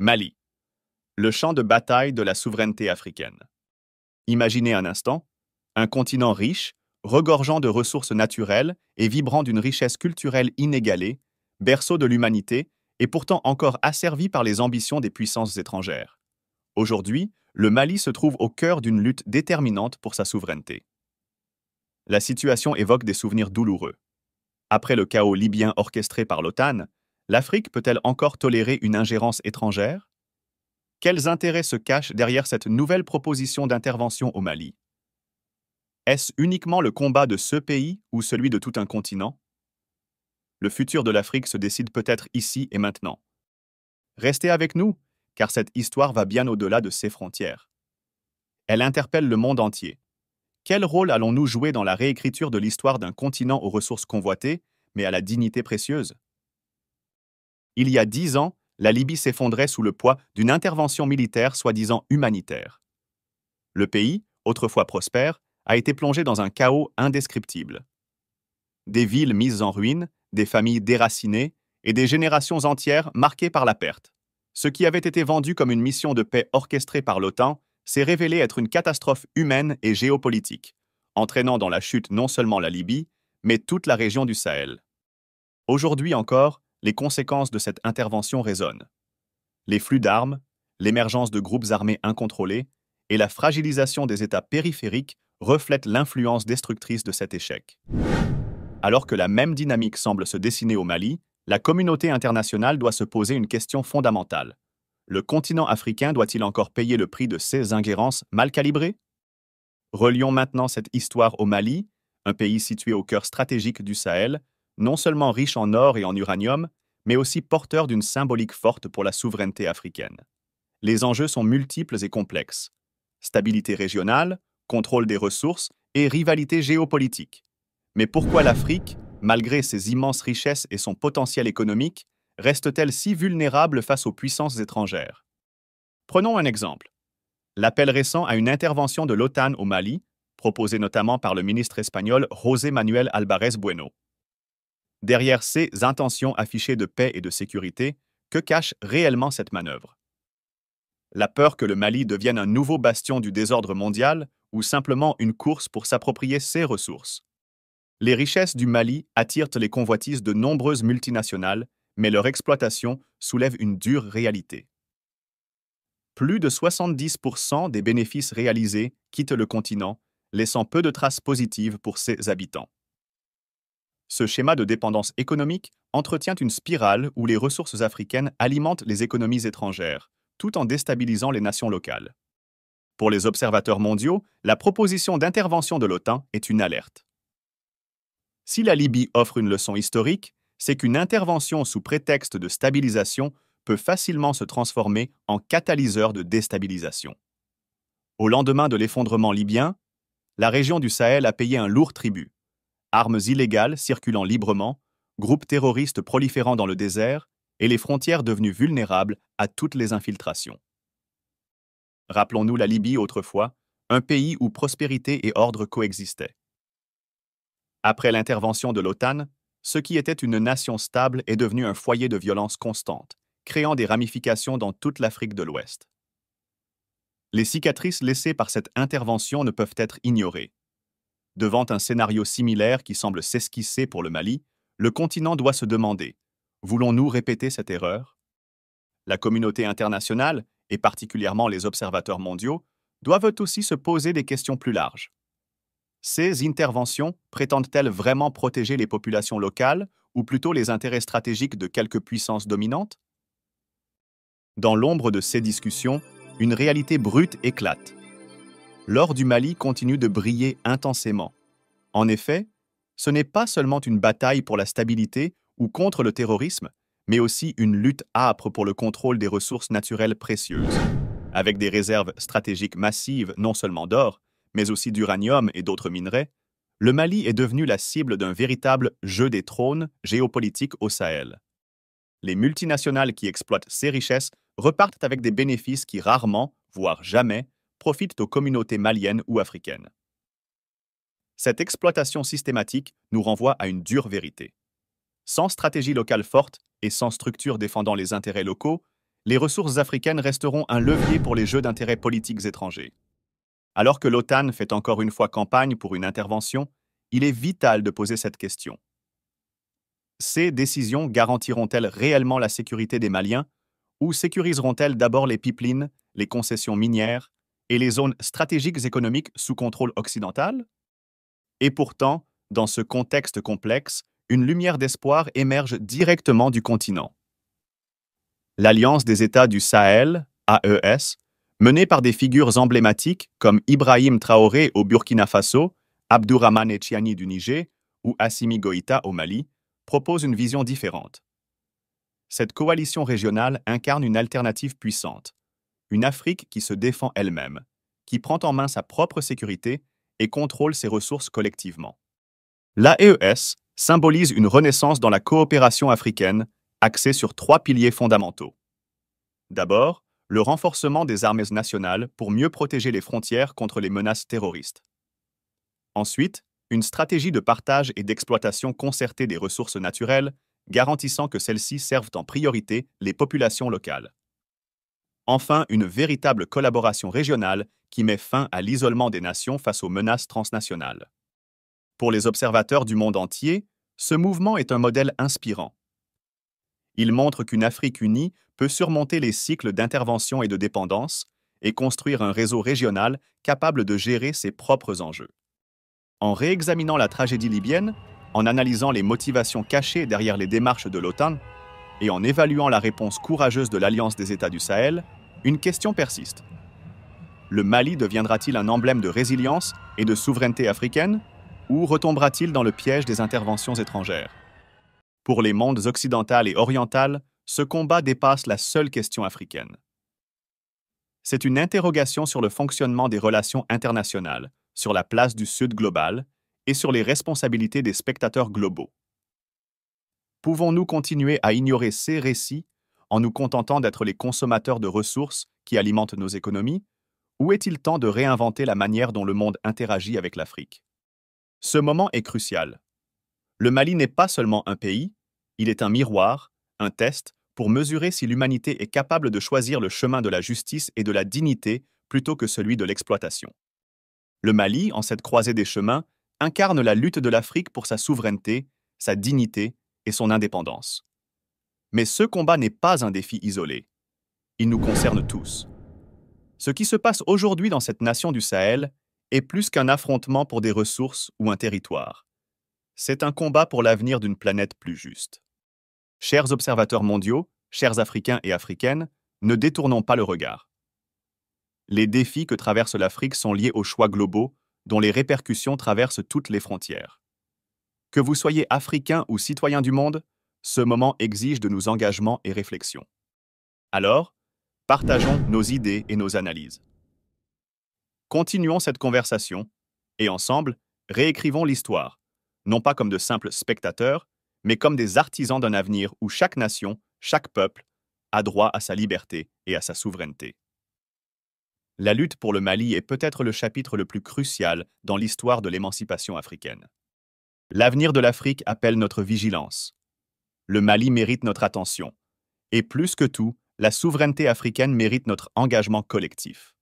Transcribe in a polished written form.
Mali, le champ de bataille de la souveraineté africaine. Imaginez un instant, un continent riche, regorgeant de ressources naturelles et vibrant d'une richesse culturelle inégalée, berceau de l'humanité et pourtant encore asservi par les ambitions des puissances étrangères. Aujourd'hui, le Mali se trouve au cœur d'une lutte déterminante pour sa souveraineté. La situation évoque des souvenirs douloureux. Après le chaos libyen orchestré par l'OTAN, l'Afrique peut-elle encore tolérer une ingérence étrangère? Quels intérêts se cachent derrière cette nouvelle proposition d'intervention au Mali? Est-ce uniquement le combat de ce pays ou celui de tout un continent? Le futur de l'Afrique se décide peut-être ici et maintenant. Restez avec nous, car cette histoire va bien au-delà de ses frontières. Elle interpelle le monde entier. Quel rôle allons-nous jouer dans la réécriture de l'histoire d'un continent aux ressources convoitées, mais à la dignité précieuse? Il y a 10 ans, la Libye s'effondrait sous le poids d'une intervention militaire soi-disant humanitaire. Le pays, autrefois prospère, a été plongé dans un chaos indescriptible. Des villes mises en ruine, des familles déracinées et des générations entières marquées par la perte. Ce qui avait été vendu comme une mission de paix orchestrée par l'OTAN s'est révélé être une catastrophe humaine et géopolitique, entraînant dans la chute non seulement la Libye, mais toute la région du Sahel. Aujourd'hui encore, les conséquences de cette intervention résonnent. Les flux d'armes, l'émergence de groupes armés incontrôlés et la fragilisation des États périphériques reflètent l'influence destructrice de cet échec. Alors que la même dynamique semble se dessiner au Mali, la communauté internationale doit se poser une question fondamentale. Le continent africain doit-il encore payer le prix de ses ingérences mal calibrées? Relions maintenant cette histoire au Mali, un pays situé au cœur stratégique du Sahel, non seulement riche en or et en uranium, mais aussi porteur d'une symbolique forte pour la souveraineté africaine. Les enjeux sont multiples et complexes. Stabilité régionale, contrôle des ressources et rivalité géopolitique. Mais pourquoi l'Afrique, malgré ses immenses richesses et son potentiel économique, reste-t-elle si vulnérable face aux puissances étrangères? Prenons un exemple. L'appel récent à une intervention de l'OTAN au Mali, proposé notamment par le ministre espagnol José Manuel Álvarez Bueno. Derrière ces intentions affichées de paix et de sécurité, que cache réellement cette manœuvre? La peur que le Mali devienne un nouveau bastion du désordre mondial ou simplement une course pour s'approprier ses ressources? Les richesses du Mali attirent les convoitises de nombreuses multinationales, mais leur exploitation soulève une dure réalité. Plus de 70% des bénéfices réalisés quittent le continent, laissant peu de traces positives pour ses habitants. Ce schéma de dépendance économique entretient une spirale où les ressources africaines alimentent les économies étrangères, tout en déstabilisant les nations locales. Pour les observateurs mondiaux, la proposition d'intervention de l'OTAN est une alerte. Si la Libye offre une leçon historique, c'est qu'une intervention sous prétexte de stabilisation peut facilement se transformer en catalyseur de déstabilisation. Au lendemain de l'effondrement libyen, la région du Sahel a payé un lourd tribut. Armes illégales circulant librement, groupes terroristes proliférant dans le désert et les frontières devenues vulnérables à toutes les infiltrations. Rappelons-nous la Libye autrefois, un pays où prospérité et ordre coexistaient. Après l'intervention de l'OTAN, ce qui était une nation stable est devenu un foyer de violence constante, créant des ramifications dans toute l'Afrique de l'Ouest. Les cicatrices laissées par cette intervention ne peuvent être ignorées. Devant un scénario similaire qui semble s'esquisser pour le Mali, le continent doit se demander: voulons-nous répéter cette erreur? La communauté internationale, et particulièrement les observateurs mondiaux, doivent aussi se poser des questions plus larges. Ces interventions prétendent-elles vraiment protéger les populations locales ou plutôt les intérêts stratégiques de quelques puissances dominantes? Dans l'ombre de ces discussions, une réalité brute éclate. L'or du Mali continue de briller intensément. En effet, ce n'est pas seulement une bataille pour la stabilité ou contre le terrorisme, mais aussi une lutte âpre pour le contrôle des ressources naturelles précieuses. Avec des réserves stratégiques massives non seulement d'or, mais aussi d'uranium et d'autres minerais, le Mali est devenu la cible d'un véritable jeu des trônes géopolitique au Sahel. Les multinationales qui exploitent ces richesses repartent avec des bénéfices qui rarement, voire jamais, profitent aux communautés maliennes ou africaines. Cette exploitation systématique nous renvoie à une dure vérité. Sans stratégie locale forte et sans structure défendant les intérêts locaux, les ressources africaines resteront un levier pour les jeux d'intérêts politiques étrangers. Alors que l'OTAN fait encore une fois campagne pour une intervention, il est vital de poser cette question. Ces décisions garantiront-elles réellement la sécurité des Maliens ou sécuriseront-elles d'abord les pipelines, les concessions minières et les zones stratégiques économiques sous contrôle occidental? Et pourtant, dans ce contexte complexe, une lumière d'espoir émerge directement du continent. L'Alliance des États du Sahel, AES, menée par des figures emblématiques comme Ibrahim Traoré au Burkina Faso, Abdourahmane Tchiani du Niger ou Assimi Goïta au Mali, propose une vision différente. Cette coalition régionale incarne une alternative puissante, une Afrique qui se défend elle-même, qui prend en main sa propre sécurité et contrôle ses ressources collectivement. L'AES symbolise une renaissance dans la coopération africaine, axée sur 3 piliers fondamentaux. D'abord, le renforcement des armées nationales pour mieux protéger les frontières contre les menaces terroristes. Ensuite, une stratégie de partage et d'exploitation concertée des ressources naturelles, garantissant que celles-ci servent en priorité les populations locales. Enfin, une véritable collaboration régionale qui met fin à l'isolement des nations face aux menaces transnationales. Pour les observateurs du monde entier, ce mouvement est un modèle inspirant. Il montre qu'une Afrique unie peut surmonter les cycles d'intervention et de dépendance et construire un réseau régional capable de gérer ses propres enjeux. En réexaminant la tragédie libyenne, en analysant les motivations cachées derrière les démarches de l'OTAN et en évaluant la réponse courageuse de l'Alliance des États du Sahel, une question persiste. Le Mali deviendra-t-il un emblème de résilience et de souveraineté africaine ou retombera-t-il dans le piège des interventions étrangères? Pour les mondes occidental et oriental, ce combat dépasse la seule question africaine. C'est une interrogation sur le fonctionnement des relations internationales, sur la place du Sud global et sur les responsabilités des spectateurs globaux. Pouvons-nous continuer à ignorer ces récits en nous contentant d'être les consommateurs de ressources qui alimentent nos économies, ou est-il temps de réinventer la manière dont le monde interagit avec l'Afrique? Ce moment est crucial. Le Mali n'est pas seulement un pays, il est un miroir, un test pour mesurer si l'humanité est capable de choisir le chemin de la justice et de la dignité plutôt que celui de l'exploitation. Le Mali, en cette croisée des chemins, incarne la lutte de l'Afrique pour sa souveraineté, sa dignité et son indépendance. Mais ce combat n'est pas un défi isolé. Il nous concerne tous. Ce qui se passe aujourd'hui dans cette nation du Sahel est plus qu'un affrontement pour des ressources ou un territoire. C'est un combat pour l'avenir d'une planète plus juste. Chers observateurs mondiaux, chers Africains et Africaines, ne détournons pas le regard. Les défis que traverse l'Afrique sont liés aux choix globaux, dont les répercussions traversent toutes les frontières. Que vous soyez Africain ou citoyen du monde, ce moment exige de nos engagements et réflexions. Alors, partageons nos idées et nos analyses. Continuons cette conversation et ensemble, réécrivons l'histoire, non pas comme de simples spectateurs, mais comme des artisans d'un avenir où chaque nation, chaque peuple, a droit à sa liberté et à sa souveraineté. La lutte pour le Mali est peut-être le chapitre le plus crucial dans l'histoire de l'émancipation africaine. L'avenir de l'Afrique appelle notre vigilance. Le Mali mérite notre attention. Et plus que tout, la souveraineté africaine mérite notre engagement collectif.